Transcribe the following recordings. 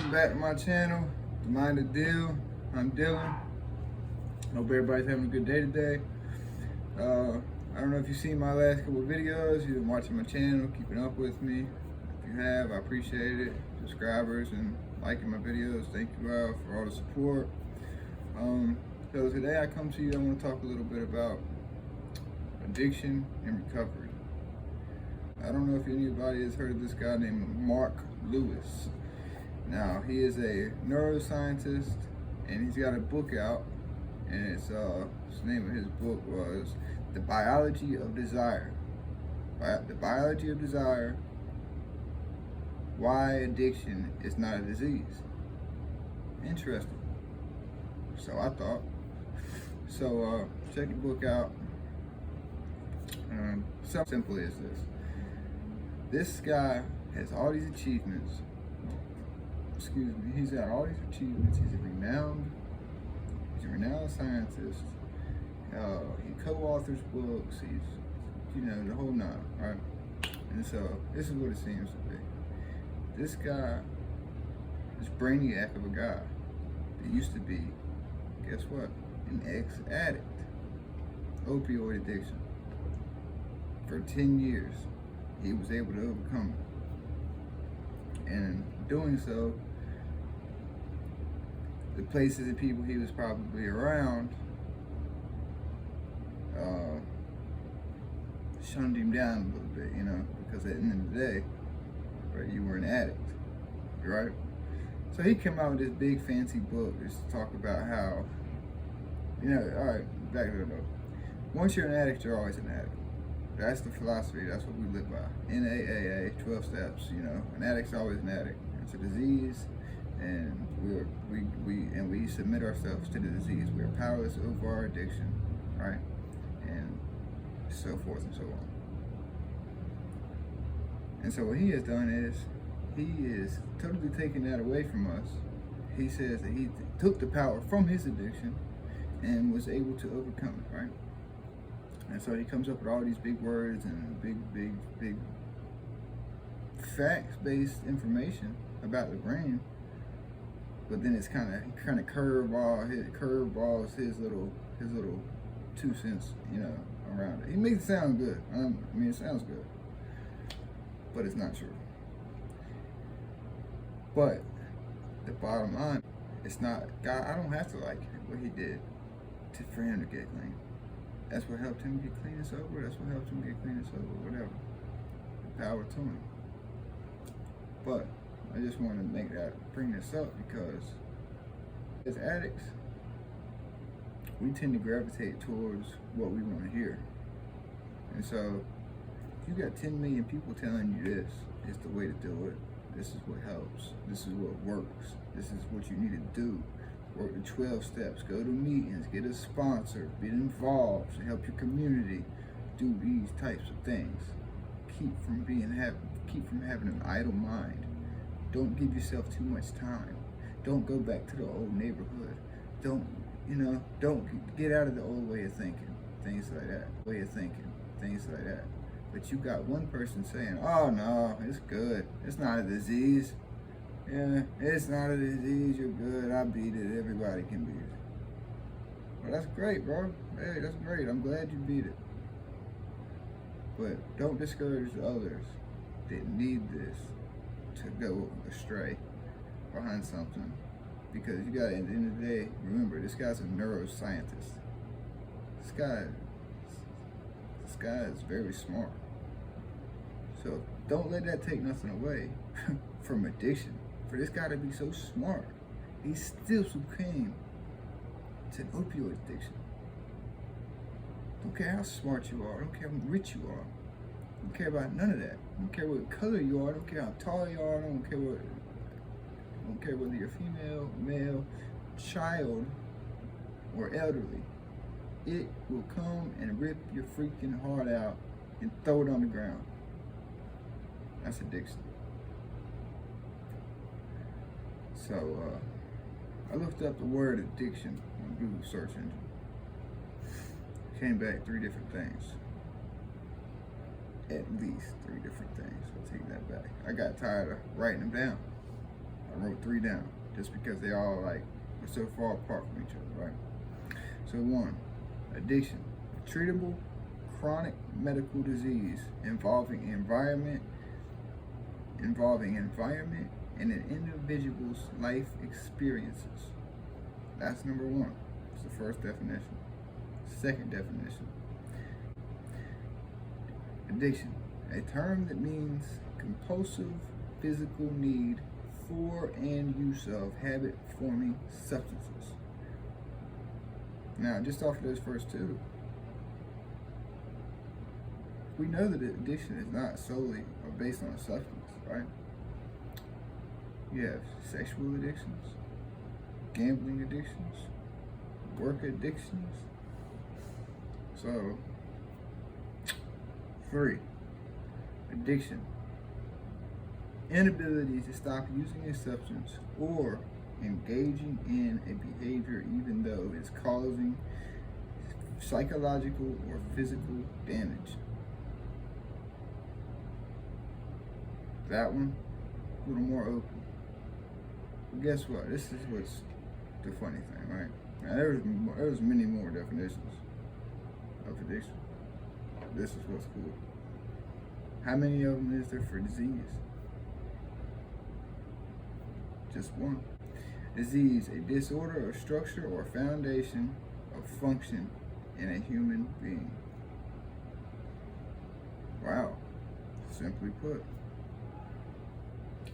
Welcome back to my channel, The Mind of Deal. I'm Dylan. Hope everybody's having a good day today. I don't know if you've seen my last couple of videos. You've been watching my channel, keeping up with me. If you have, I appreciate it. Subscribers and liking my videos, thank you all for all the support. So today I come to you, I want to talk a little bit about addiction and recovery. I don't know if anybody has heard of this guy named Mark Lewis. Now, he is a neuroscientist, and he's got a book out, and it's the name of his book was The Biology of Desire. The Biology of Desire, Why Addiction is Not a Disease. Interesting. So I thought. So check the book out. Something simple as this. This guy has all these achievements. Excuse me. He's got all these achievements. He's a renowned scientist. He co-authors books. He's, the whole nine, right? And so this is what it seems to be. This guy, this brainiac of a guy that used to be, guess what? An ex-addict. Opioid addiction. For 10 years, he was able to overcome it. And doing so, the places and people he was probably around shunned him down a little bit, because at the end of the day, right, you were an addict, right? So he came out with this big fancy book just to talk about how, all right, back to the book. Once you're an addict, you're always an addict. That's the philosophy. That's what we live by. NAAA, 12 steps. An addict's always an addict. It's a disease, and we submit ourselves to the disease. We are powerless over our addiction, right? And so forth and so on. And so what he has done is he is totally taking that away from us. He says that he took the power from his addiction and was able to overcome it, right? And so he comes up with all these big words and big facts-based information about the brain, but then it's kind of curveballs his little 2 cents, around it. He makes it sound good. It sounds good, but it's not true. But the bottom line, it's not God. I don't have to like what he did for him to get clean. That's what helped him get clean and sober. That's what helped him get clean and sober, whatever. The power to him. But I just want to bring this up because as addicts, we tend to gravitate towards what we want to hear. And so if you got 10 million people telling you this is the way to do it, this is what helps, this is what works, this is what you need to do. Work the 12 steps, go to meetings, get a sponsor, get involved to help your community, do these types of things. Keep from having an idle mind. Don't give yourself too much time. Don't go back to the old neighborhood. Don't get out of the old way of thinking, things like that. But you got one person saying, oh no, it's good, it's not a disease. Yeah, it's not a disease, you're good, I beat it, everybody can beat it. Well, that's great, bro. Hey, that's great, I'm glad you beat it. But don't discourage others that need this to go astray behind something. Because you gotta, at the end of the day, remember, this guy's a neuroscientist. This guy is very smart. So don't let that take nothing away from addiction. For this guy to be so smart, he still succumbed to an opioid addiction. Don't care how smart you are, don't care how rich you are, don't care about none of that. Don't care what color you are, don't care how tall you are, don't care whether you're female, male, child, or elderly. It will come and rip your freaking heart out and throw it on the ground. That's addiction. So I looked up the word addiction on Google search engine. Came back 3 different things. At least 3 different things. I'll take that back. I got tired of writing them down. I wrote 3 down just because they all like are so far apart from each other, right? So 1, addiction, a treatable chronic medical disease involving environment and an individual's life experiences. That's number 1. It's the first definition. Second definition. Addiction, a term that means compulsive physical need for and use of habit-forming substances. Now, just off of those first 2, we know that addiction is not solely or based on a substance, right? You have sexual addictions, gambling addictions, work addictions. So, 3, addiction, inability to stop using a substance or engaging in a behavior even though it's causing psychological or physical damage. That one, a little more open. But guess what? This is what's the funny thing, right? Now, there's many more definitions of addiction. This is what's cool. How many of them is there for disease? Just 1. Disease, a disorder or structure or foundation of function in a human being. Wow. Simply put.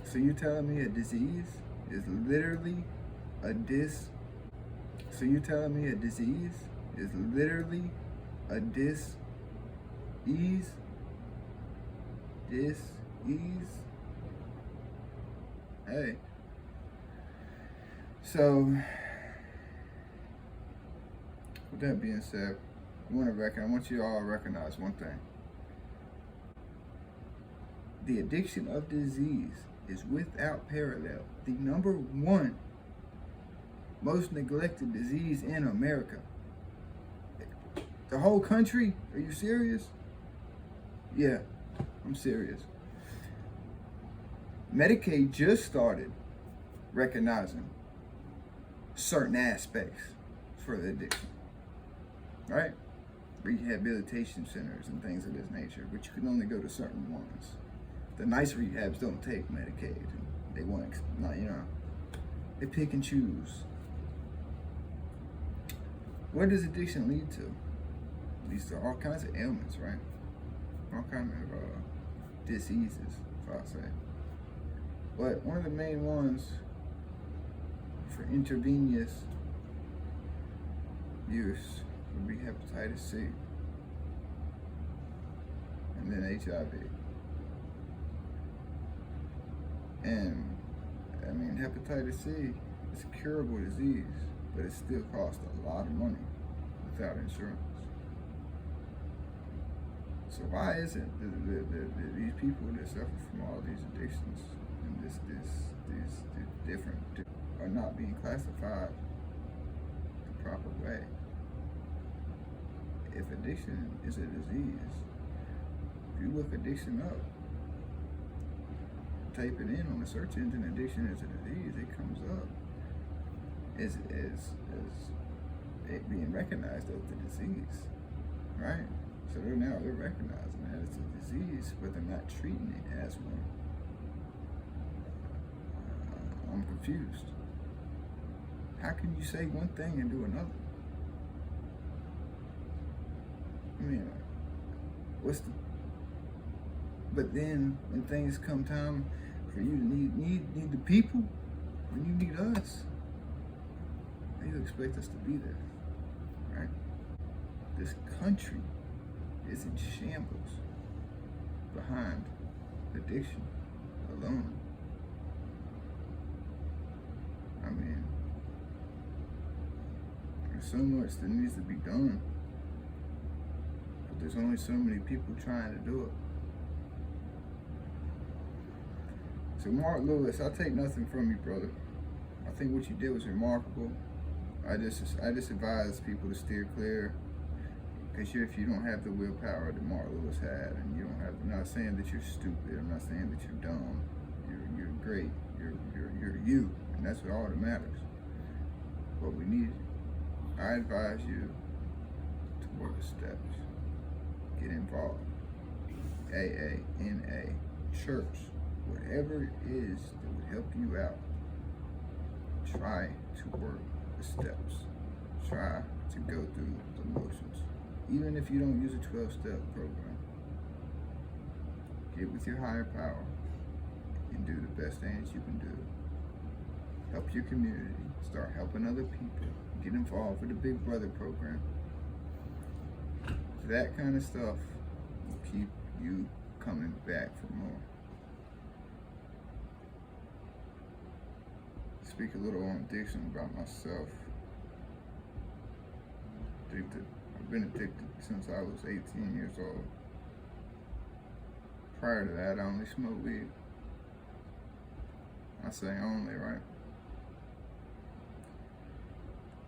So you telling me a disease is literally a dis-ease? Hey. So, with that being said, I want you all to recognize one thing. The addiction of disease is without parallel the number 1 most neglected disease in America. The whole country? Are you serious? Yeah, I'm serious. Medicaid just started recognizing certain aspects for the addiction, right? Rehabilitation centers and things of this nature, but you can only go to certain ones. The nice rehabs don't take Medicaid. They want, they pick and choose. What does addiction lead to? It leads to all kinds of ailments, right? All kinds of diseases, if I say. But one of the main ones for intravenous use would be hepatitis C, and then HIV. And I mean, hepatitis C is a curable disease, but it still costs a lot of money without insurance. So why is it that these people that suffer from all these addictions and these different are not being classified the proper way? If addiction is a disease, if you look addiction up, type it in on the search engine, addiction is a disease, it comes up as it being recognized as the disease, right? So they're recognizing that it's a disease, but they're not treating it as one. I'm confused. How can you say one thing and do another? I mean, but then when things come time for you to need the people, when you need us, you expect us to be there, right? This country is in shambles behind addiction alone. I mean, there's so much that needs to be done, but there's only so many people trying to do it. So Mark Lewis, I take nothing from you, brother. I think what you did was remarkable. I just advise people to steer clear, because if you don't have the willpower that Mark Lewis had, and you don't have, I'm not saying that you're stupid, I'm not saying that you're dumb. You're great. You're you, and that's all that matters. But we need, I advise you to work the steps. Get involved. AA, NA, church, whatever it is that would help you out. Try to work the steps. Try to go through the motions. Even if you don't use a 12-step program, get with your higher power and do the best things you can do. Help your community. Start helping other people. Get involved with the Big Brother program. That kind of stuff will keep you coming back for more. Speak a little on addiction about myself. Addicted. I've been addicted since I was 18 years old. Prior to that, I only smoked weed. I say only, right?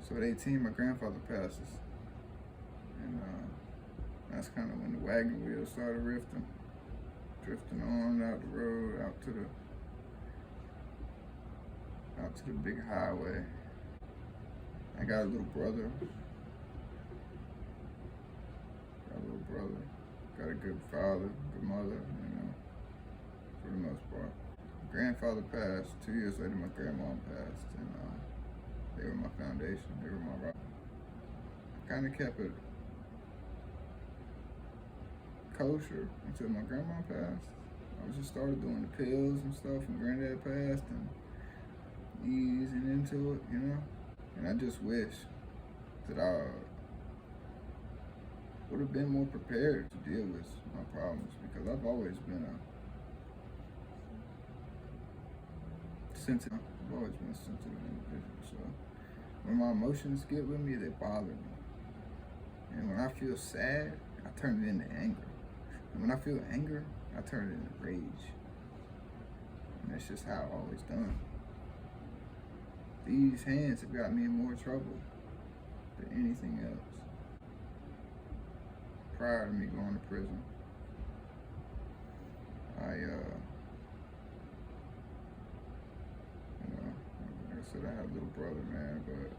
So at 18, my grandfather passes. And that's kind of when the wagon wheel started drifting on out the road, out to the big highway. I got a little brother. Got a good father, good mother, for the most part. Grandfather passed. 2 years later, my grandma passed, and they were my foundation. They were my rock. I kind of kept it kosher until my grandma passed. I just started doing the pills and stuff, and granddad passed, and easing into it, And I just wish that I would have been more prepared to deal with my problems, because I've always been a sensitive individual. So when my emotions get with me, they bother me. And when I feel sad, I turn it into anger. And when I feel anger, I turn it into rage. And that's just how I've always done. These hands have got me in more trouble than anything else. Prior to me going to prison, like I said, I had a little brother, man, but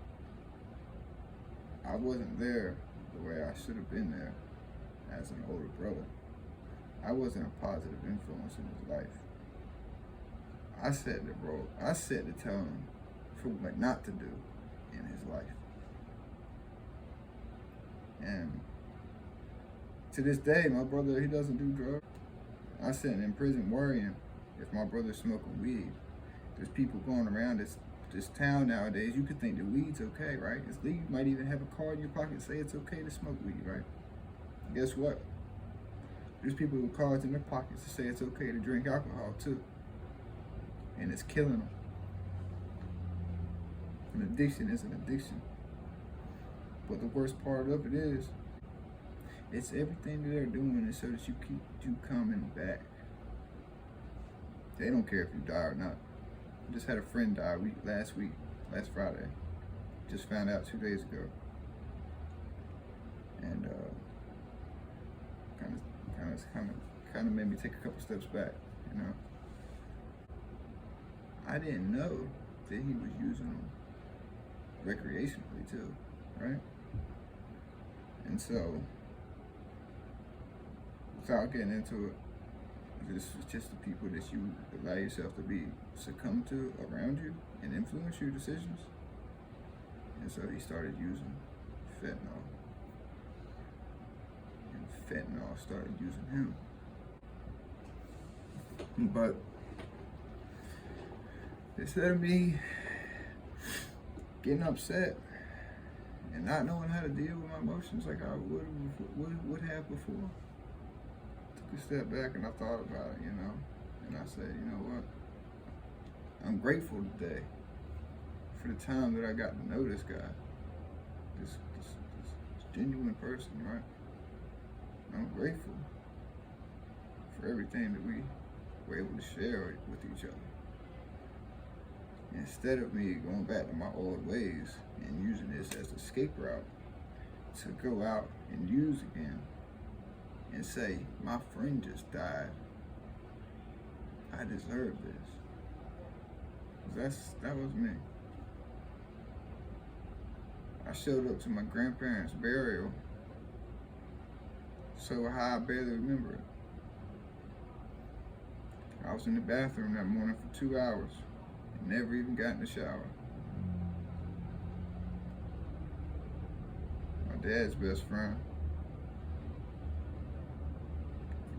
I wasn't there the way I should have been there as an older brother. I wasn't a positive influence in his life. I set the tone for what not to do in his life. And to this day, my brother, he doesn't do drugs. I sit in prison worrying if my brother's smoking weed. There's people going around this town nowadays. You could think that weed's okay, right? It's legal. You might even have a card in your pocket say it's okay to smoke weed, right? Guess what? There's people with cards in their pockets to say it's okay to drink alcohol too. And it's killing them. An addiction is an addiction. But the worst part of it is, it's everything that they're doing is so that you keep you coming back. They don't care if you die or not. I just had a friend die last Friday. Just found out 2 days ago. And kind of made me take a couple steps back, I didn't know that he was using them recreationally too, right? And so, without getting into it, this is just the people that you allow yourself to be succumb to around you and influence your decisions. And so he started using fentanyl. And fentanyl started using him. But instead of me getting upset and not knowing how to deal with my emotions like I would have before, took a step back and I thought about it, and I said, you know what? I'm grateful today for the time that I got to know this guy, this genuine person, right? I'm grateful for everything that we were able to share with each other. Instead of me going back to my old ways and using this as an escape route to go out and use again and say, my friend just died, I deserve this. That was me. I showed up to my grandparents' burial so high I barely remember it. I was in the bathroom that morning for 2 hours and never even got in the shower. My dad's best friend,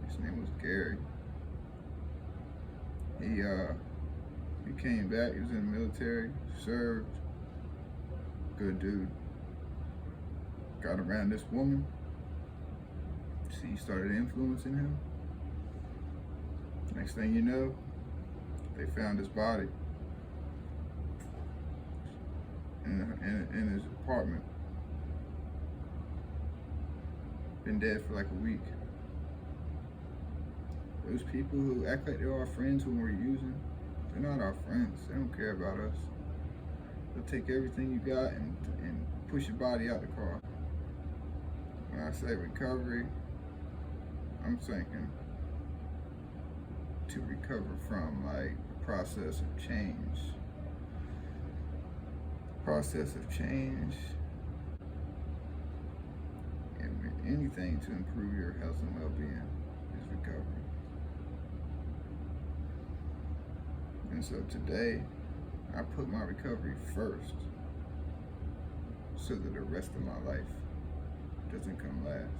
his name was Gary. He came back, he was in the military, served, good dude. Got around this woman, she started influencing him. Next thing you know, they found his body in his apartment. Been dead for like a week. Those people who act like they're our friends who we're using, they're not our friends. They don't care about us. They'll take everything you got and push your body out the car. When I say recovery, I'm thinking to recover from like the process of change. Process of change. And anything to improve your health and well-being is recovery. And so today, I put my recovery first so that the rest of my life doesn't come last.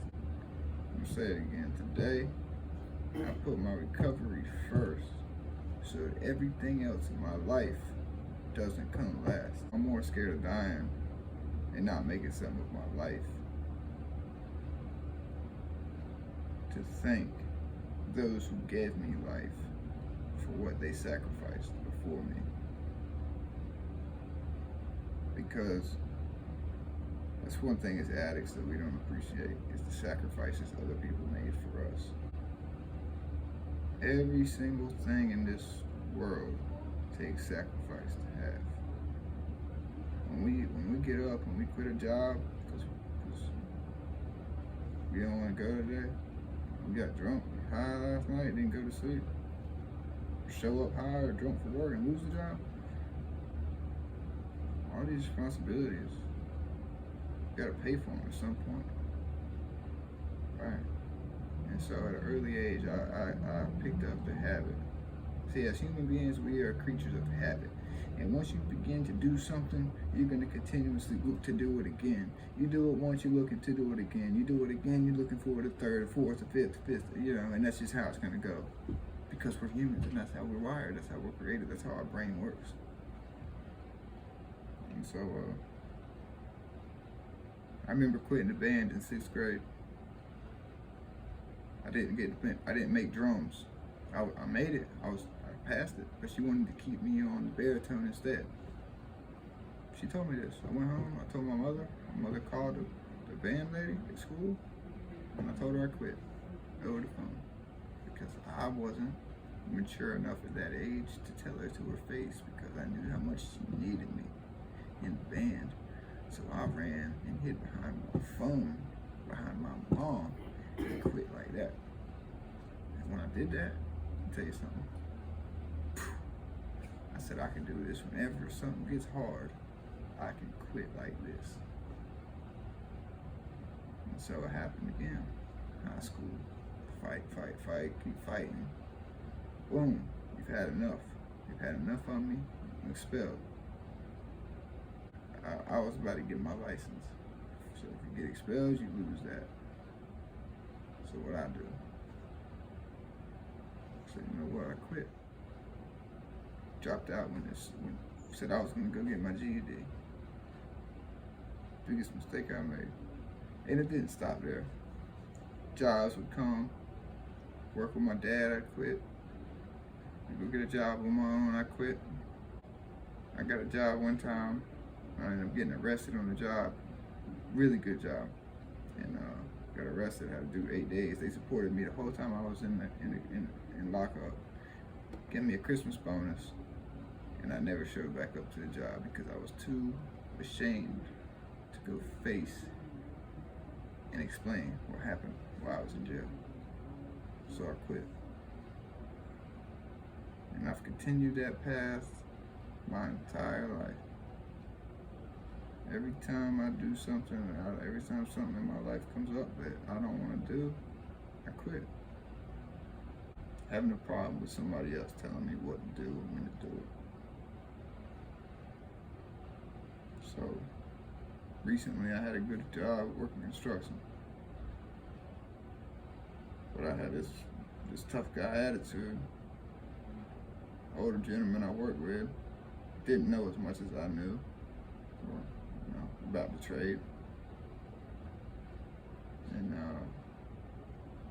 I'm gonna say it again. Today, I put my recovery first so that everything else in my life doesn't come last. I'm more scared of dying and not making something of my life. To thank those who gave me life for what they sacrificed before me. Because that's one thing as addicts that we don't appreciate, is the sacrifices other people made for us. Every single thing in this world takes sacrifice to have. When we get up and we quit a job because we don't want to go today, we got drunk, high last night, didn't go to sleep, show up high or drunk for work and lose the job. All these responsibilities, you gotta pay for them at some point, right? And so at an early age, I picked up the habit. See, as human beings, we are creatures of habit. And once you begin to do something, you're gonna continuously look to do it again. You do it once, you're looking to do it again. You do it again, you're looking for the third, or fourth, or fifth, and that's just how it's gonna go. Because we're humans, and that's how we're wired, that's how we're created, that's how our brain works. And so, I remember quitting the band in 6th grade. I didn't make drums. I made it, I passed it, but she wanted to keep me on the baritone instead. She told me this. I went home, I told my mother. My mother called the band lady at school, and I told her I quit over the phone because I wasn't mature enough at that age to tell her to her face, because I knew how much she needed me in the band. So I ran and hid behind my phone, behind my mom, and quit like that. And when I did that, I'll tell you something. I said I can do this whenever something gets hard. I can quit like this. And so it happened again. High school, fight, keep fighting. Boom, you've had enough. You've had enough of me, you're expelled. I was about to get my license. So if you get expelled, you lose that. So what I do? I said, you know what, I quit. Dropped out when said I was gonna go get my GED. Biggest mistake I made. And it didn't stop there. Jobs would come, work with my dad, I quit. I go get a job on my own, I quit. I got a job one time, I ended up getting arrested on the job. Really good job. And got arrested, had to do 8 days. They supported me the whole time I was in lockup. Gave me a Christmas bonus. And I never showed back up to the job because I was too ashamed to go face and explain what happened while I was in jail. So I quit. And I've continued that path my entire life. Every time I do something, every time something in my life comes up that I don't want to do, I quit. Having a problem with somebody else telling me what to do and when to do it. So, recently I had a good job working construction. But I had this tough guy attitude. Older gentleman I worked with didn't know as much as I knew, or, about the trade. And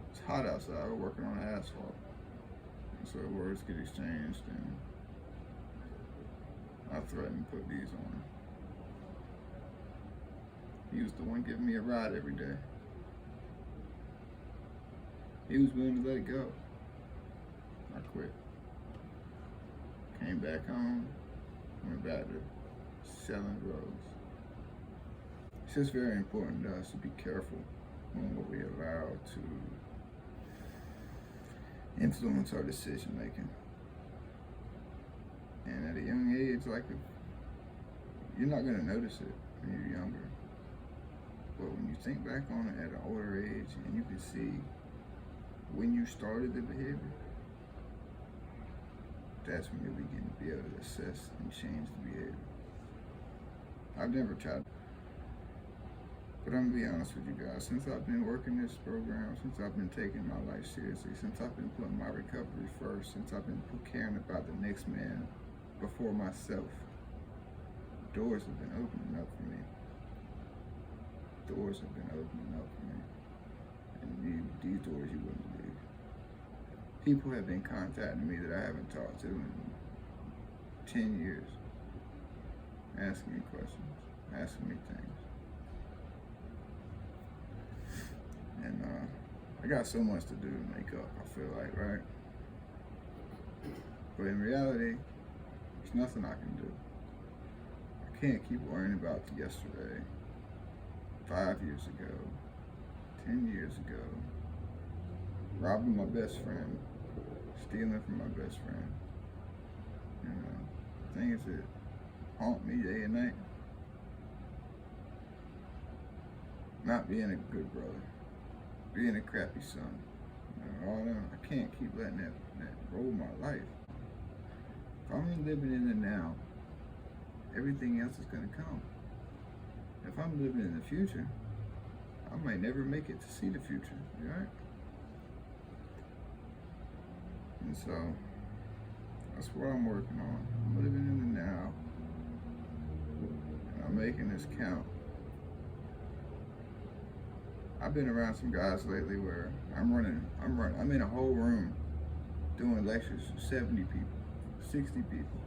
it's hot outside. We're working on asphalt, and so words get exchanged, and I threatened to put these on him. He was the one giving me a ride every day. He was willing to let it go. I quit. Came back home, went back to selling drugs. It's just very important to us to be careful on what we allow to influence our decision making. And at a young age, you're not gonna notice it when you're younger. But when you think back on it at an older age and you can see when you started the behavior, that's when you'll begin to be able to assess and change the behavior. I've never tried, but I'm gonna be honest with you guys, since I've been working this program, since I've been taking my life seriously, since I've been putting my recovery first, since I've been caring about the next man before myself, doors have been opening up for me. Doors have been opening up for me. And these doors you wouldn't believe. People have been contacting me that I haven't talked to in 10 years. Asking me questions, asking me things. And I got so much to do to make up, I feel like, right? But in reality, there's nothing I can do. I can't keep worrying about yesterday, 5 years ago, 10 years ago, robbing my best friend, stealing from my best friend. Things that haunt me day and night. Not being a good brother, being a crappy son. All that, I can't keep letting that roll my life. If I'm living in the now, everything else is gonna come. If I'm living in the future, I might never make it to see the future, right? And so, that's what I'm working on. I'm living in the now, and I'm making this count. I've been around some guys lately where I'm in a whole room doing lectures for 70 people, 60 people.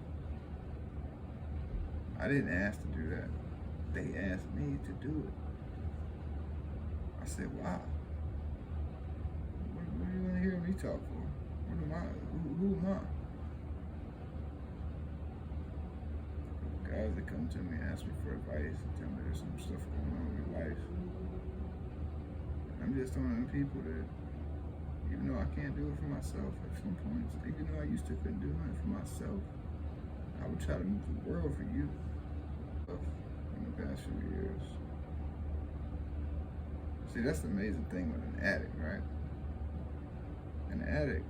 I didn't ask to do that. They asked me to do it. I said, wow. What do you want to hear me talk for? What am I? Who am I? Guys that come to me and ask me for advice and tell me there's some stuff going on in my life. I'm just one of them people that, even though I can't do it for myself at some points, even though I used to couldn't do it for myself, I would try to move the world for you. In the past few years. See, that's the amazing thing with an addict, right? An addict,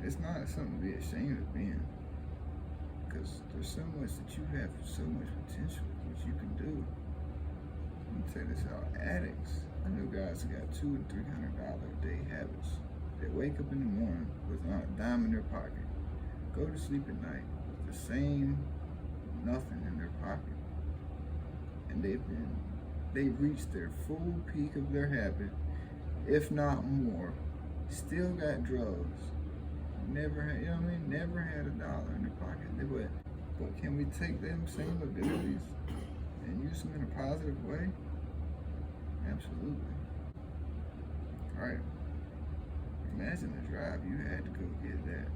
it's not something to be ashamed of being, because there's so much that you have, so much potential, which you can do. Let me tell you this, how addicts, I know guys that got $200 and $300 a day habits. They wake up in the morning with not a dime in their pocket, go to sleep at night with the same nothing in their pocket. And they've reached their full peak of their habit, if not more, still got drugs, never had, never had $1 in their pocket. But can we take them same abilities and use them in a positive way? Absolutely. All right. Imagine the drive you had to go get that,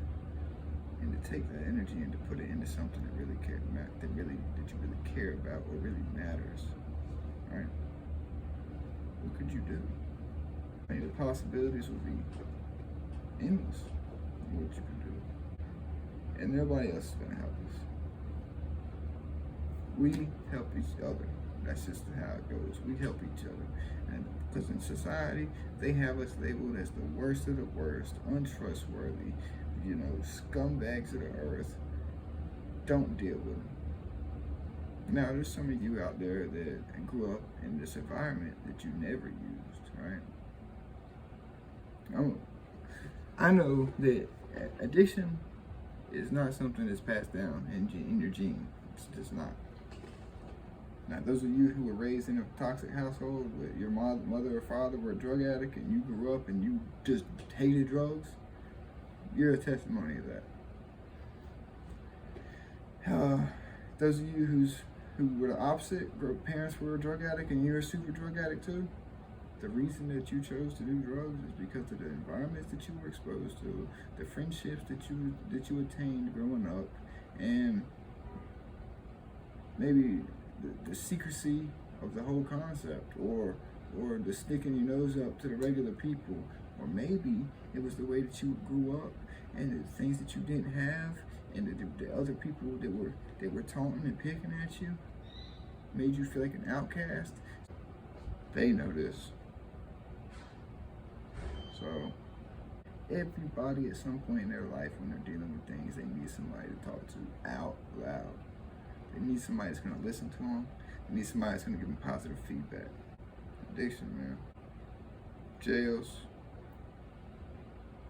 and to take that energy and to put it into something that really that you really care about or really matters. Right? What could you do? I mean, the possibilities would be endless in what you can do. And nobody else is gonna help us. We help each other. That's just how it goes. We help each other. And because in society, they have us labeled as the worst of the worst, untrustworthy, scumbags of the earth. Don't deal with them. Now, there's some of you out there that grew up in this environment that you never used, right? I know that addiction is not something that's passed down in your gene. It's just not. Now, those of you who were raised in a toxic household where your mother or father were a drug addict and you grew up and you just hated drugs, you're a testimony of that. Those of you who were the opposite, parents were a drug addict and you're a super drug addict too, the reason that you chose to do drugs is because of the environments that you were exposed to, the friendships that you attained growing up, and maybe the secrecy of the whole concept, or the sticking your nose up to the regular people, or maybe it was the way that you grew up and the things that you didn't have, and the other people that were taunting and picking at you made you feel like an outcast. They know this. So everybody at some point in their life when they're dealing with things, they need somebody to talk to out loud. They need somebody that's going to listen to them. They need somebody that's going to give them positive feedback. Addiction, man. Jails,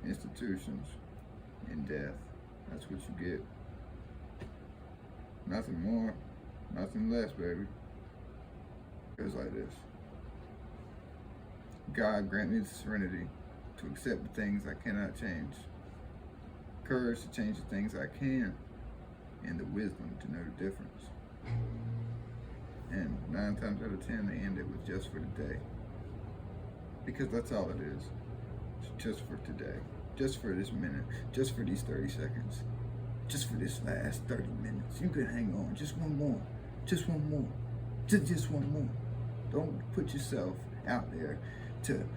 institutions, and death. That's what you get. Nothing more, nothing less, baby. It was like this. God grant me the serenity to accept the things I cannot change, courage to change the things I can, and the wisdom to know the difference. And 9 times out of 10, they end it with just for today. Because that's all it is. It's just for today. Just for this minute. Just for these 30 seconds. Just for this last 30 minutes. You can hang on. Just one more. Just one more. Just one more. Don't put yourself out there to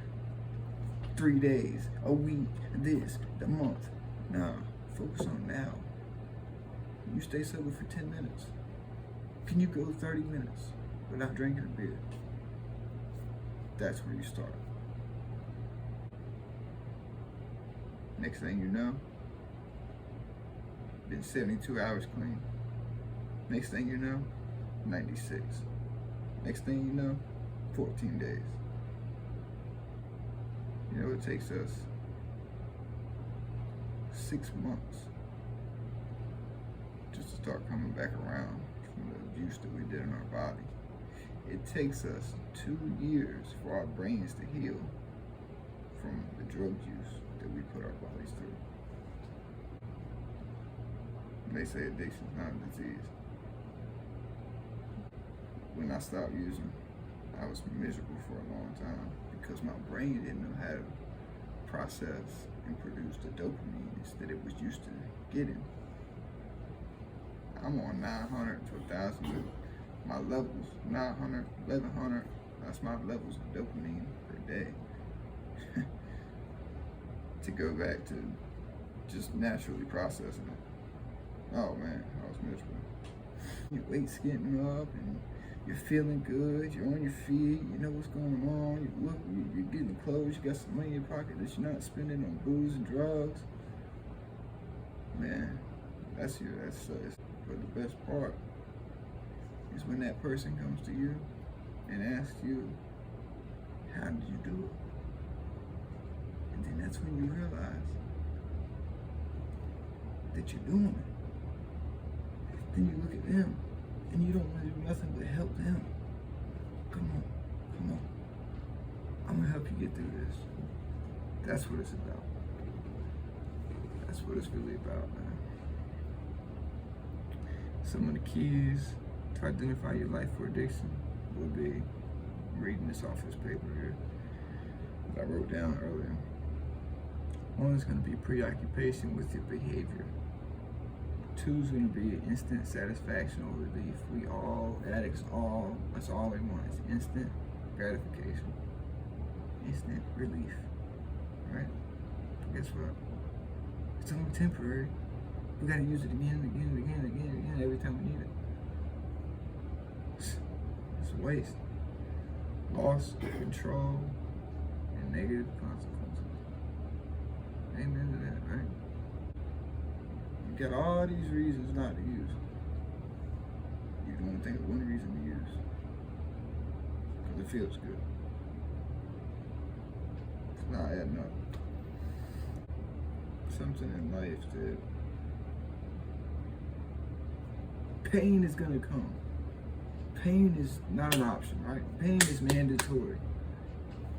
3 days, a week, this, the month. Nah, focus on now. You stay sober for 10 minutes. Can you go 30 minutes without drinking a beer? That's where you start. Next thing you know, been 72 hours clean. Next thing you know, 96. Next thing you know, 14 days. You know, it takes us 6 months just to start coming back around from the abuse that we did in our body. It takes us 2 years for our brains to heal from the drug use that we put our bodies through. They say addiction is not a disease. When I stopped using, I was miserable for a long time because my brain didn't know how to process and produce the dopamines that it was used to getting. I'm on 900 to 1,000. My levels, 900, 1,100, that's my levels of dopamine per day. To go back to just naturally processing it. Oh man, I was miserable. Your weight's getting up and you're feeling good, you're on your feet, you know what's going on, you're getting clothes, you got some money in your pocket that you're not spending on booze and drugs. Man, that's but the best part is when that person comes to you and asks you, how did you do it? And then that's when you realize that you're doing it. Then you look at them and you don't want to do nothing but help them. Come on. I'm gonna help you get through this. That's what it's about. That's what it's really about, man. Some of the keys to identify your life for addiction will be reading this off this paper here that I wrote down earlier. One is going to be preoccupation with your behavior. 2 is going to be instant satisfaction or relief. Addicts, that's all we want is instant gratification. Instant relief, right? Guess what? It's only temporary. We got to use it again and again and again and again and again every time we need it. waste. Loss, control, and negative consequences. Amen to that, right? You got all these reasons not to use. You can only think of one reason to use. Because it feels good. It's not adding up. Something in life that pain is gonna come. Pain is not an option, right? Pain is mandatory.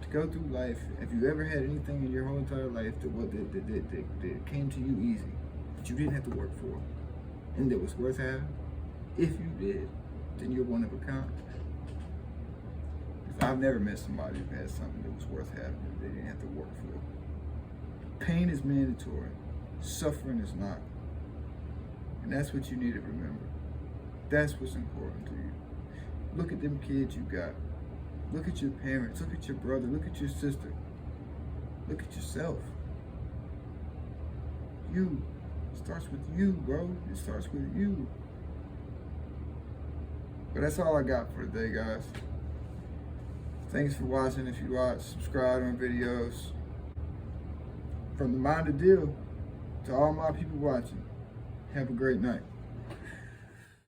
To go through life, if you ever had anything in your whole entire life that came to you easy, that you didn't have to work for, and that was worth having, if you did, then you're one of a kind. Because I've never met somebody who had something that was worth having that they didn't have to work for. Pain is mandatory. Suffering is not. And that's what you need to remember. That's what's important to you. Look at them kids you got. Look at your parents. Look at your brother. Look at your sister. Look at yourself. You. It starts with you, bro. It starts with you. But that's all I got for today, guys. Thanks for watching. If you watch, subscribe on videos. From the Mind the Deal to all my people watching, have a great night.